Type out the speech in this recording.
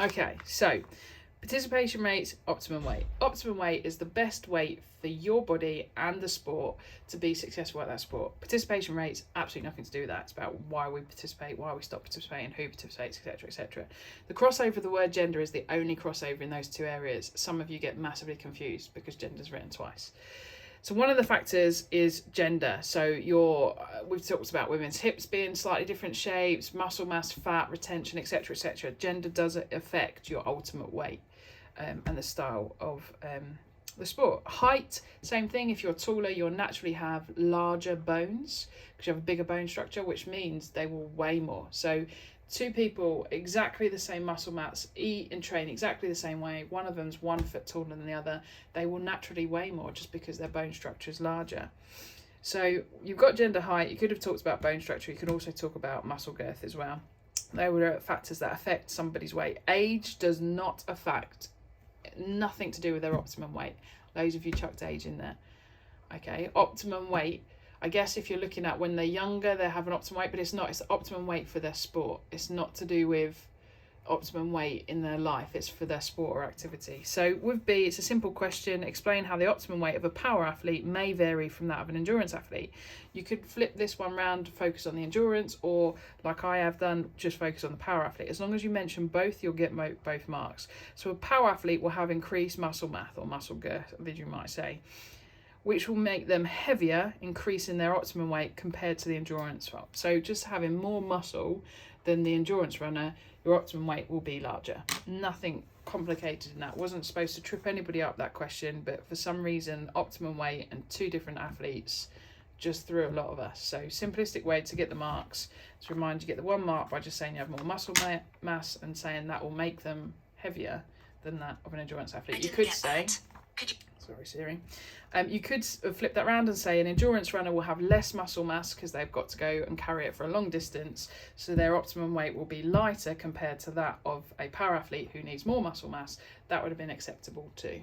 Okay, so participation rates, optimum weight. Optimum weight is the best weight for your body and the sport to be successful at that sport. Participation rates, absolutely nothing to do with that. It's about why we participate, why we stop participating, who participates, etc., etc. The crossover of the word gender is the only crossover in those two areas. Some of you get massively confused because gender's written twice. So one of the factors is gender. So we've talked about women's hips being slightly different shapes, muscle mass, fat, retention, etc., etc. Gender does affect your ultimate weight and the style of the sport. Height, same thing. If you're taller, you'll naturally have larger bones because you have a bigger bone structure, which means they will weigh more. So two people exactly the same muscle mass, eat and train exactly the same way, one of them's 1 foot taller than the other, they will naturally weigh more just because their bone structure is larger. So you've got gender, height. You could have talked about bone structure. You could also talk about muscle girth as well. They were factors that affect somebody's weight. Age does not affect, nothing to do with their optimum weight. Loads of you chucked age in there. Okay, optimum weight, I guess if you're looking at when they're younger, they have an optimum weight, but it's not. It's the optimum weight for their sport. It's not to do with optimum weight in their life. It's for their sport or activity. So with B, it's a simple question. Explain how the optimum weight of a power athlete may vary from that of an endurance athlete. You could flip this one round, focus on the endurance, or like I have done, just focus on the power athlete. As long as you mention both, you'll get both marks. So a power athlete will have increased muscle mass or muscle girth, as you might say, which will make them heavier, increasing their optimum weight compared to the endurance one. So just having more muscle than the endurance runner, your optimum weight will be larger. Nothing complicated in that. Wasn't supposed to trip anybody up, that question, but for some reason, optimum weight and two different athletes just threw a lot of us. So simplistic way to get the marks, to remind you, get the 1 mark by just saying you have more muscle mass and saying that will make them heavier than that of an endurance athlete. You could say... Sorry, Siri. You could flip that around and say an endurance runner will have less muscle mass because they've got to go and carry it for a long distance, so their optimum weight will be lighter compared to that of a power athlete who needs more muscle mass. That would have been acceptable too.